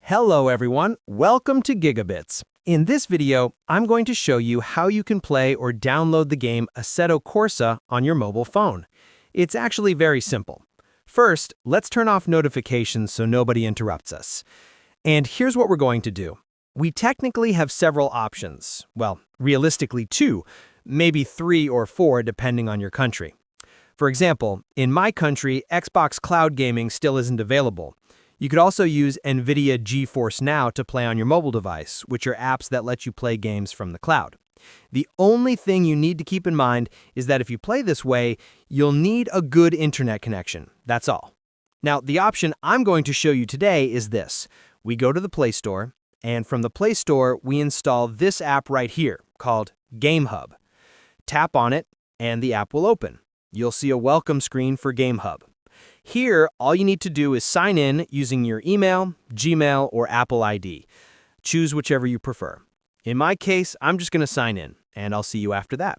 Hello everyone, welcome to GigaBits. In this video, I'm going to show you how you can play or download the game Assetto Corsa on your mobile phone. It's actually very simple. First, let's turn off notifications so nobody interrupts us. And here's what we're going to do. We technically have several options. Well, realistically 2, maybe 3 or 4 depending on your country. For example, in my country, Xbox Cloud Gaming still isn't available. You could also use NVIDIA GeForce NOW to play on your mobile device, which are apps that let you play games from the cloud. The only thing you need to keep in mind is that if you play this way, you'll need a good internet connection. That's all. Now, the option I'm going to show you today is this. We go to the Play Store, and from the Play Store, we install this app right here called GameHub. Tap on it, and the app will open. You'll see a welcome screen for GameHub. Here, all you need to do is sign in using your email, Gmail, or Apple ID. Choose whichever you prefer. In my case, I'm just going to sign in, and I'll see you after that.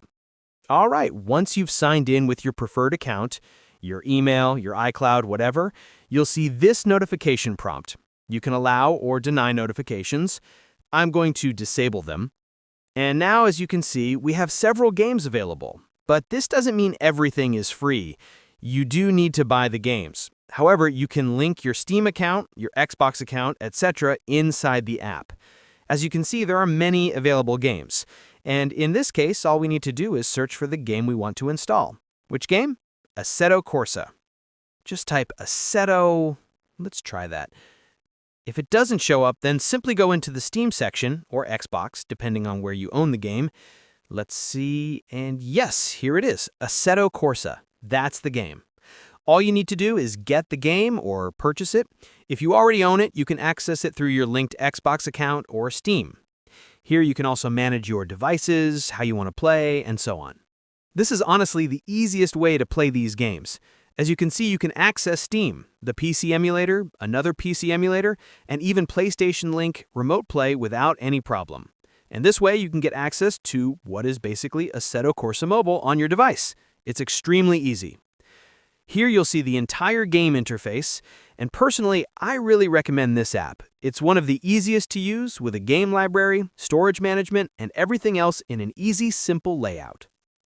All right, once you've signed in with your preferred account, your email, your iCloud, whatever, you'll see this notification prompt. You can allow or deny notifications. I'm going to disable them. And now, as you can see, we have several games available. But this doesn't mean everything is free. You do need to buy the games. However, you can link your Steam account, your Xbox account, etc. inside the app. As you can see, there are many available games. And in this case, all we need to do is search for the game we want to install. Which game? Assetto Corsa. Just type Assetto. Let's try that. If it doesn't show up, then simply go into the Steam section, or Xbox, depending on where you own the game. Let's see, and yes, here it is, Assetto Corsa. That's the game. All you need to do is get the game or purchase it. If you already own it, you can access it through your linked Xbox account or Steam. Here you can also manage your devices, how you want to play, and so on. This is honestly the easiest way to play these games. As you can see, you can access Steam, the PC emulator, another PC emulator, and even PlayStation Link Remote Play without any problem. And this way you can get access to what is basically Assetto Corsa Mobile on your device. It's extremely easy. Here you'll see the entire game interface, and personally, I really recommend this app. It's one of the easiest to use with a game library, storage management, and everything else in an easy, simple layout.